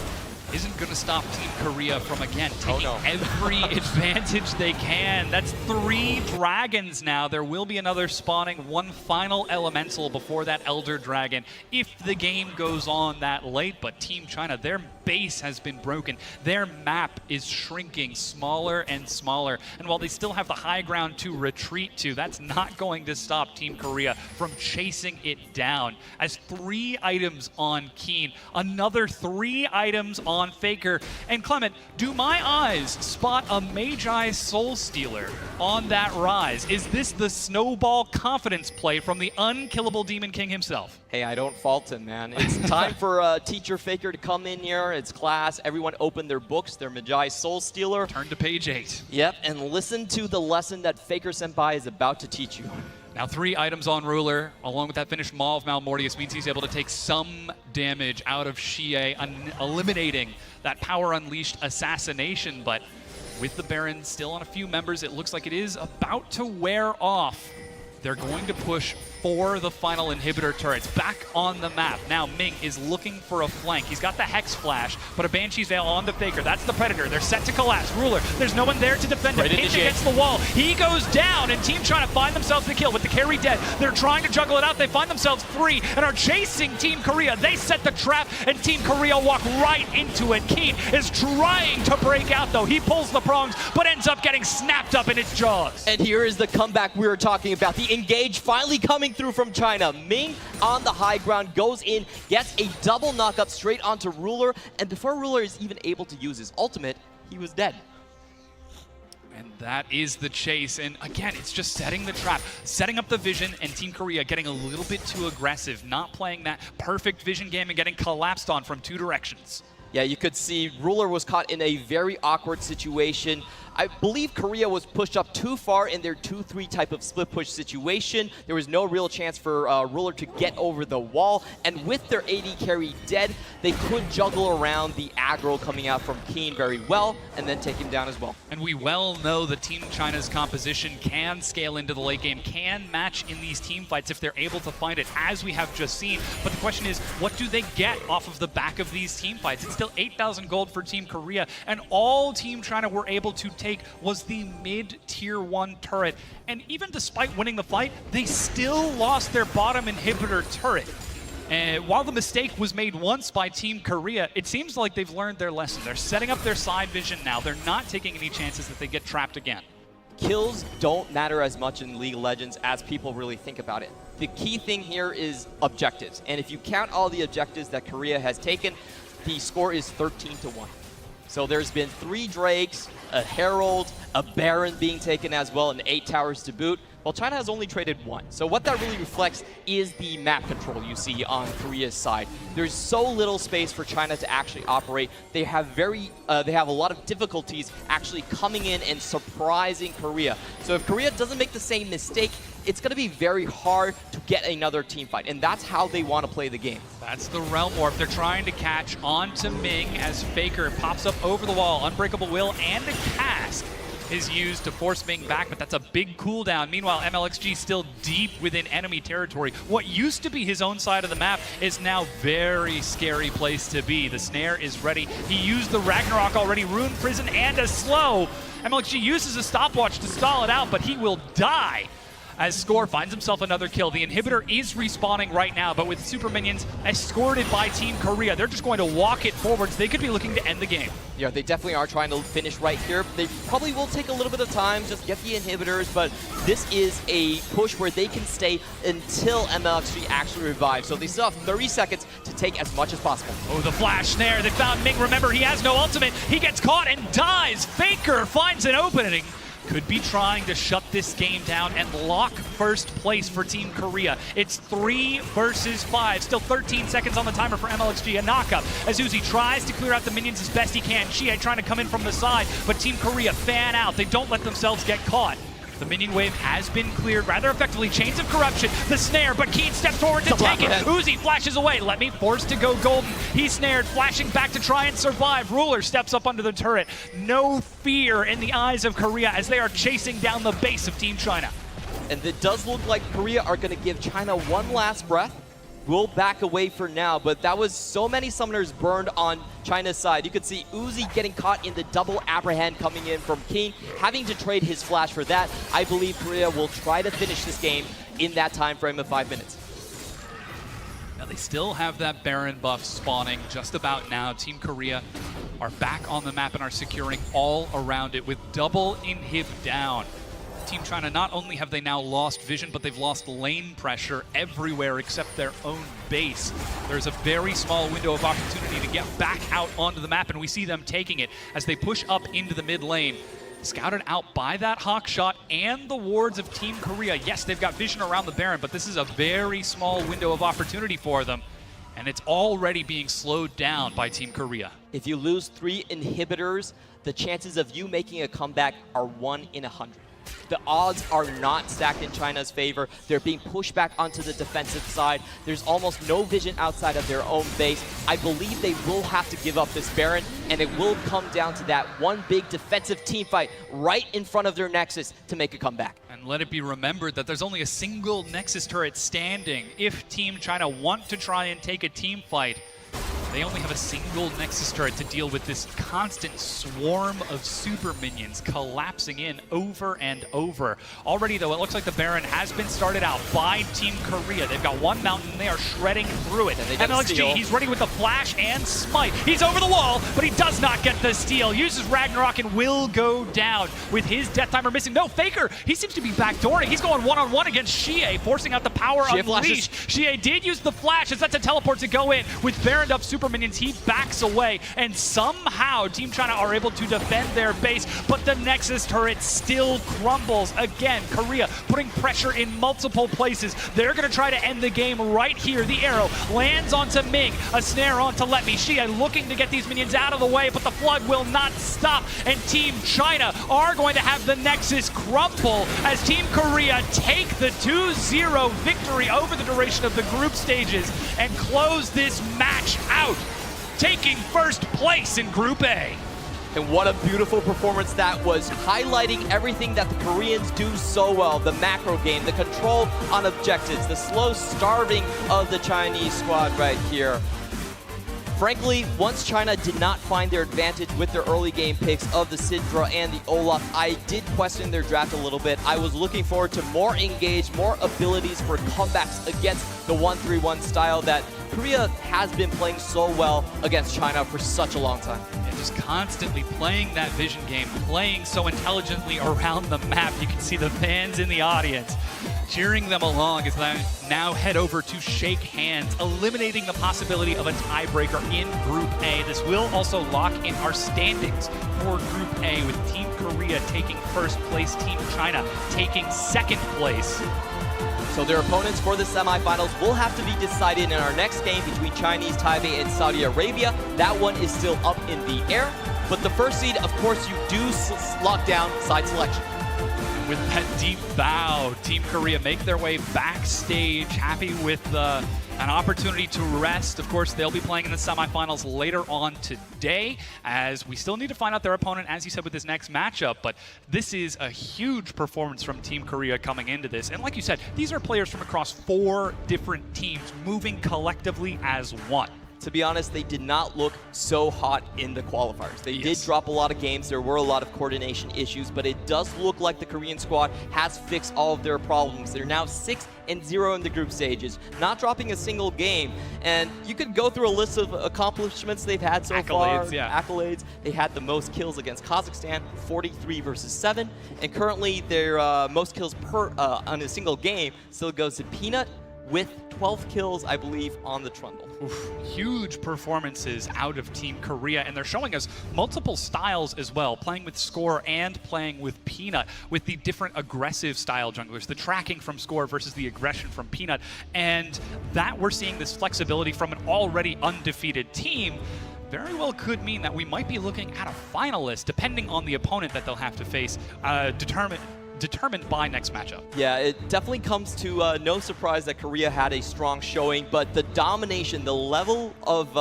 isn't going to stop Team Korea from, again, taking every advantage they can. That's 3 dragons now. There will be another spawning, 1 final elemental before that Elder Dragon if the game goes on that late. But Team China, their base has been broken. Their map is shrinking smaller and smaller. And while they still have the high ground to retreat to, that's not going to stop Team Korea from chasing it down. As 3 items on Keen, another 3 items on Faker. And Clement, do my eyes spot a Magi Soul Stealer on that rise? Is this the snowball confidence play from the unkillable Demon King himself? Hey, I don't fault him, man. It's time for Teacher Faker to come in here. It's class. Everyone open their books, their Magi Soul Stealer. Turn to page 8. Yep, and listen to the lesson that Faker Senpai is about to teach you. Now 3 items on Ruler, along with that finished Maw of Malmortius, means he's able to take some damage out of Xie, eliminating that Power Unleashed assassination. But with the Baron still on a few members, it looks like it is about to wear off. They're going to push for the final inhibitor turrets back on the map. Now Ming is looking for a flank. He's got the Hex Flash, but a Banshee's Veil on the Faker. That's the Predator. They're set to collapse. Ruler, there's no one there to defend him. Pinch against the wall. He goes down, and Team China find themselves the kill with the carry dead. They're trying to juggle it out. They find themselves free and are chasing Team Korea. They set the trap, and Team Korea walk right into it. Keen is trying to break out, though. He pulls the prongs, but ends up getting snapped up in its jaws. And here is the comeback we were talking about. The engage finally coming through from China. Ming on the high ground goes in, gets a double knockup straight onto Ruler, and before Ruler is even able to use his ultimate, he was dead. And that is the chase, and again, it's just setting the trap, setting up the vision, and Team Korea getting a little bit too aggressive, not playing that perfect vision game and getting collapsed on from 2 directions. Yeah, you could see Ruler was caught in a very awkward situation. I believe Korea was pushed up too far in their 2-3 type of split push situation. There was no real chance for Ruler to get over the wall. And with their AD carry dead, they could juggle around the aggro coming out from Keen very well and then take him down as well. And we well know that Team China's composition can scale into the late game, can match in these team fights if they're able to find it, as we have just seen. But the question is, what do they get off of the back of these team fights? It's still 8,000 gold for Team Korea, and all Team China were able to take was the mid-tier 1 turret. And even despite winning the fight, they still lost their bottom inhibitor turret. And while the mistake was made once by Team Korea, it seems like they've learned their lesson. They're setting up their side vision now. They're not taking any chances that they get trapped again. Kills don't matter as much in League of Legends as people really think about it. The key thing here is objectives. And if you count all the objectives that Korea has taken, the score is 13-1. So there's been 3 Drakes, a Herald, a Baron being taken as well, and 8 towers to boot. Well, China has only traded 1. So what that really reflects is the map control you see on Korea's side. There's so little space for China to actually operate. They have a lot of difficulties actually coming in and surprising Korea. So if Korea doesn't make the same mistake, it's going to be very hard to get another team fight, and that's how they want to play the game. That's the Realm Warp. They're trying to catch onto Ming as Faker pops up over the wall. Unbreakable Will and a cast is used to force Ming back, but that's a big cooldown. Meanwhile, MLXG still deep within enemy territory. What used to be his own side of the map is now very scary place to be. The snare is ready. He used the Ragnarok already, Rune Prison, and a slow. MLXG uses a stopwatch to stall it out, but he will die as Score finds himself another kill. The inhibitor is respawning right now, but with super minions escorted by Team Korea, they're just going to walk it forwards. They could be looking to end the game. Yeah, they definitely are trying to finish right here. They probably will take a little bit of time, just get the inhibitors, but this is a push where they can stay until MLXG actually revives. So they still have 30 seconds to take as much as possible. Oh, the flash snare. They found Ming. Remember, he has no ultimate. He gets caught and dies. Faker finds an opening. Could be trying to shut this game down and lock first place for Team Korea. It's 3 versus 5. Still 13 seconds on the timer for MLXG. A knockup as Uzi tries to clear out the minions as best he can. Xie trying to come in from the side, but Team Korea fan out. They don't let themselves get caught. The minion wave has been cleared rather effectively. Chains of Corruption, the snare, but Keen steps forward to take it. Uzi flashes away. Let me forced to go golden. He's snared, flashing back to try and survive. Ruler steps up under the turret. No fear in the eyes of Korea as they are chasing down the base of Team China. And it does look like Korea are going to give China one last breath. We'll back away for now, but that was so many summoners burned on China's side. You could see Uzi getting caught in the double apprehend coming in from King, having to trade his flash for that. I believe Korea will try to finish this game in that time frame of 5 minutes. Now they still have that Baron buff spawning just about now. Team Korea are back on the map and are securing all around it with double inhib down. Team China, not only have they now lost vision, but they've lost lane pressure everywhere except their own base. There's a very small window of opportunity to get back out onto the map, and we see them taking it as they push up into the mid lane. Scouted out by that Hawk shot and the wards of Team Korea. Yes, they've got vision around the Baron, but this is a very small window of opportunity for them, and it's already being slowed down by Team Korea. If you lose 3 inhibitors, the chances of you making a comeback are 1 in 100. The odds are not stacked in China's favor. They're being pushed back onto the defensive side. There's almost no vision outside of their own base. I believe they will have to give up this Baron, and it will come down to that one big defensive team fight right in front of their Nexus to make a comeback. And let it be remembered that there's only a single Nexus turret standing. If Team China want to try and take a team fight, they only have a single Nexus turret to deal with this constant swarm of super minions collapsing in over and over. Already, though, it looks like the Baron has been started out by Team Korea. They've got one mountain, they are shredding through it. And LXG, he's ready with the flash and smite. He's over the wall, but he does not get the steal. Uses Ragnarok and will go down with his death timer missing. No, Faker, he seems to be backdooring. He's going one-on-one against Xie, forcing out the power unleashed. Xie did use the flash as that's a teleport to go in with Baroned up super minions. He backs away, and somehow Team China are able to defend their base, but the Nexus turret still crumbles. Again, Korea putting pressure in multiple places. They're going to try to end the game right here. The arrow lands onto Ming, a snare onto Let Me. Xie looking to get these minions out of the way, but the flood will not stop, and Team China are going to have the Nexus crumble as Team Korea take the 2-0 victory over the duration of the group stages and close this match out, taking first place in Group A. And what a beautiful performance that was, highlighting everything that the Koreans do so well. The macro game, the control on objectives, the slow starving of the Chinese squad right here. Frankly, once China did not find their advantage with their early game picks of the Syndra and the Olaf, I did question their draft a little bit. I was looking forward to more engaged, more abilities for comebacks against the 1-3-1 style that Korea has been playing so well against China for such a long time. And just constantly playing that vision game, playing so intelligently around the map. You can see the fans in the audience cheering them along as they now head over to shake hands, eliminating the possibility of a tiebreaker in Group A. This will also lock in our standings for Group A, with Team Korea taking first place, Team China taking second place. So their opponents for the semifinals will have to be decided in our next game between Chinese Taipei and Saudi Arabia. That one is still up in the air. But the first seed, of course, you do lock down side selection. With that deep bow, Team Korea make their way backstage, happy with an opportunity to rest. Of course, they'll be playing in the semifinals later on today, as we still need to find out their opponent, as you said, with this next matchup. But this is a huge performance from Team Korea coming into this. And like you said, these are players from across 4 different teams moving collectively as one. To be honest, they did not look so hot in the qualifiers. They did drop a lot of games. There were a lot of coordination issues, but it does look like the Korean squad has fixed all of their problems. They're now 6-0 in the group stages, not dropping a single game. And you could go through a list of accomplishments they've had so far. Accolades. They had the most kills against Kazakhstan, 43 versus 7. And currently their most kills per on a single game still goes to Peanut, with 12 kills, I believe, on the Trundle. Oof, huge performances out of Team Korea, and they're showing us multiple styles as well, playing with Score and playing with Peanut, with the different aggressive style junglers, the tracking from Score versus the aggression from Peanut, and that we're seeing this flexibility from an already undefeated team very well could mean that we might be looking at a finalist, depending on the opponent that they'll have to face, determined by next matchup. Yeah, it definitely comes to no surprise that Korea had a strong showing, but the domination, the level of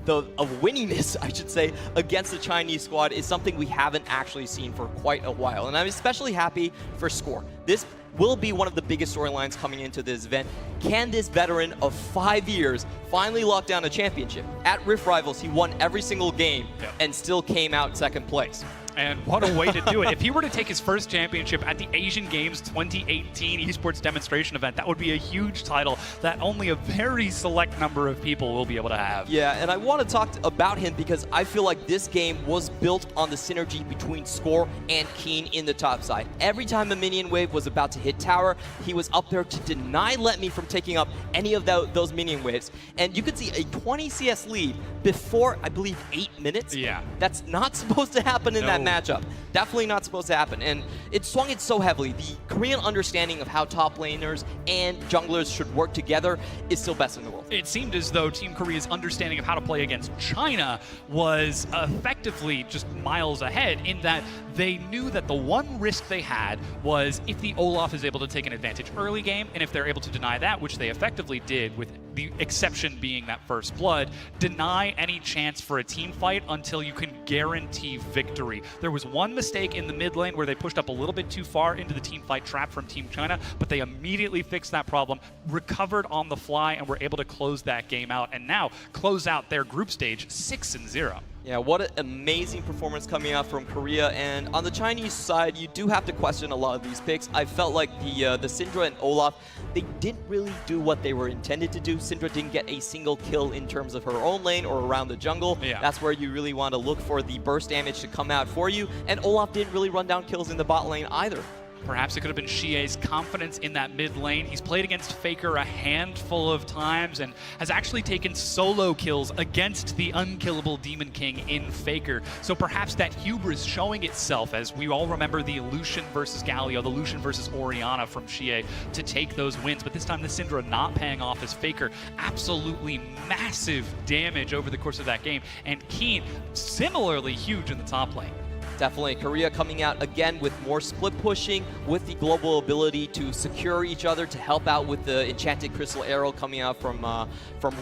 winningness, I should say, against the Chinese squad is something we haven't actually seen for quite a while. And I'm especially happy for Score. This will be one of the biggest storylines coming into this event. Can this veteran of 5 years finally lock down a championship? At Rift Rivals, he won every single game and still came out second place. And what a way to do it. If he were to take his first championship at the Asian Games 2018 esports demonstration event, that would be a huge title that only a very select number of people will be able to have. Yeah, and I want to talk about him because I feel like this game was built on the synergy between Score and Keen in the top side. Every time a minion wave was about to hit tower, he was up there to deny Let Me from taking up any of those minion waves. And you could see a 20 CS lead before, I believe, 8 minutes. Yeah. That's not supposed to happen in that matchup. Definitely not supposed to happen. And it swung it so heavily. The Korean understanding of how top laners and junglers should work together is still best in the world. It seemed as though Team Korea's understanding of how to play against China was effectively just miles ahead, in that they knew that the one risk they had was if the Olaf is able to take an advantage early game, and if they're able to deny that, which they effectively did, with the exception being that first blood, deny any chance for a team fight until you can guarantee victory. There was one mistake in the mid lane where they pushed up a little bit too far into the team fight trap from Team China, but they immediately fixed that problem, recovered on the fly, and were able to close that game out, and now close out their group stage 6-0. Yeah, what an amazing performance coming out from Korea. And on the Chinese side, you do have to question a lot of these picks. I felt like the Syndra and Olaf, they didn't really do what they were intended to do. Syndra didn't get a single kill in terms of her own lane or around the jungle. Yeah. That's where you really want to look for the burst damage to come out for you. And Olaf didn't really run down kills in the bot lane either. Perhaps it could have been Xie's confidence in that mid lane. He's played against Faker a handful of times and has actually taken solo kills against the unkillable Demon King in Faker. So perhaps that hubris showing itself, as we all remember the Lucian versus Galio, the Lucian versus Orianna from Xie to take those wins. But this time the Syndra not paying off as Faker. Absolutely massive damage over the course of that game. And Keen, similarly huge in the top lane. Definitely. Korea coming out again with more split pushing, with the global ability to secure each other, to help out with the enchanted crystal arrow coming out from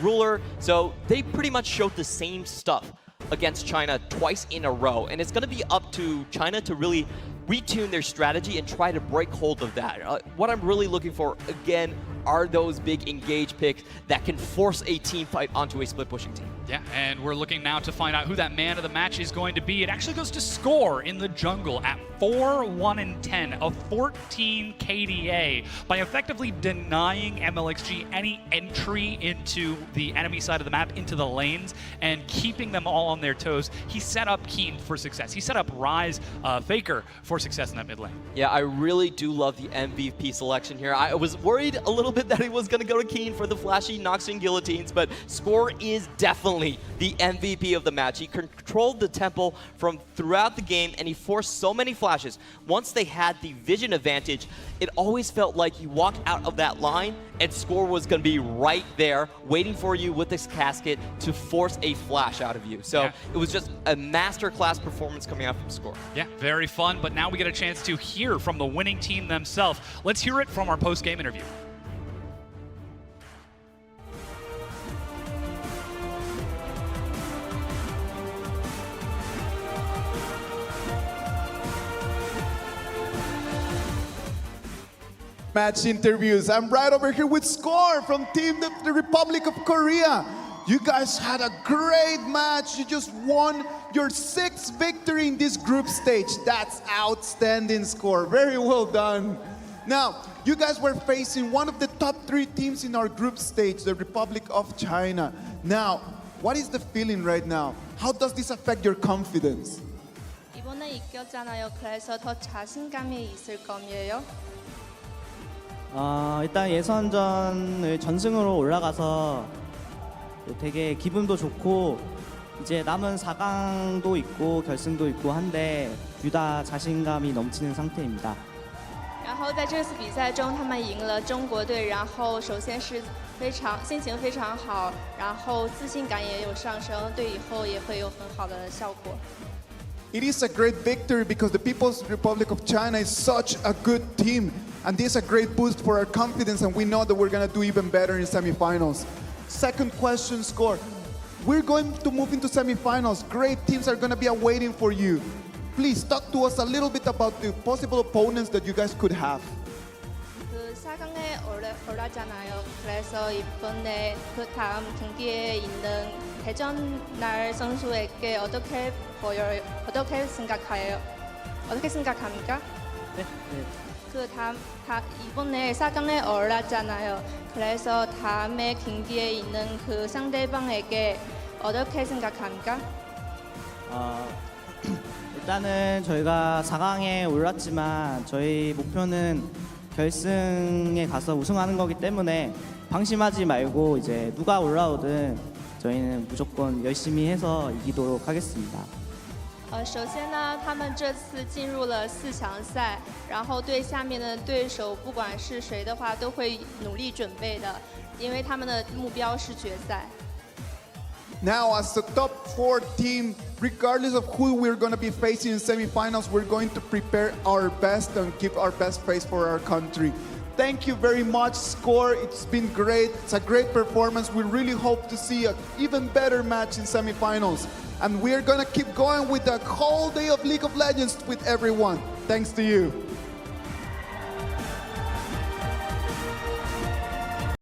Ruler. So they pretty much showed the same stuff against China twice in a row. And it's going to be up to China to really retune their strategy and try to break hold of that. What I'm really looking for, again, are those big engage picks that can force a team fight onto a split pushing team. Yeah, and we're looking now to find out who that man of the match is going to be. It actually goes to Score in the jungle at 4-1-10, a 14 KDA, by effectively denying MLXG any entry into the enemy side of the map, into the lanes, and keeping them all on their toes. He set up Keen for success. He set up Rise Faker for success in that mid lane. Yeah, I really do love the MVP selection here. I was worried a little bit that he was going to go to Keen for the flashy Noxian guillotines, but Score is definitely the MVP of the match. He controlled the tempo from throughout the game, and he forced so many flashes. Once they had the vision advantage, it always felt like you walked out of that line and Score was going to be right there waiting for you with this casket to force a flash out of you. So yeah, it was just a masterclass performance coming out from Score. Yeah, very fun, but now we get a chance to hear from the winning team themselves. Let's hear it from our post-game interview. Match interviews. I'm right over here with Score from Team the Republic of Korea. You guys had a great match. You just won your 6th victory in this group stage. That's outstanding, Score. Very well done. Now, you guys were facing one of the top 3 teams in our group stage, the Republic of China. Now, what is the feeling right now? How does this affect your confidence? 이번에 이겼잖아요. 그래서 더 자신감이 있을 거예요. 일단 예선전을 전승으로 올라가서 되게 기분도 좋고 이제 남은 4강도 있고 결승도 있고 한데 둘 다 자신감이 넘치는 상태입니다. 然后在这次比赛中，他们赢了中国队，然后首先是心情非常好，然后自信感也有上升，对以后也会有很好的效果。It is a great victory because the People's Republic of China is such a good team. And this is a great boost for our confidence, and we know that we're going to do even better in semifinals. Second question, Score. We're going to move into semifinals. Great teams are going to be awaiting for you. Please talk to us a little bit about the possible opponents that you guys could have. 4강에 올라잖아요. 그래서 이번에 그 다음 경기에 있는 대전날 선수에게 어떻게 보여요? 어떻게 생각해요? 어떻게 생각합니까? 네. 그 이번에 4강에 올랐잖아요. 그래서 다음에 경기에 있는 그 상대방에게 어떻게 생각합니까? 일단은 저희가 4강에 올랐지만 저희 목표는 결승에 가서 우승하는 거기 때문에 방심하지 말고 이제 누가 올라오든 저희는 무조건 열심히 해서 이기도록 하겠습니다. 首先呢，他们这次进入了4强赛，然后对下面的对手，不管是谁的话，都会努力准备的，因为他们的目标是决赛。Now, as the top 4 team, regardless of who we're going to be facing in semifinals, we're going to prepare our best and give our best face for our country. Thank you very much, Score. It's been great. It's a great performance. We really hope to see an even better match in semifinals. And we're going to keep going with the whole day of League of Legends with everyone. Thanks to you.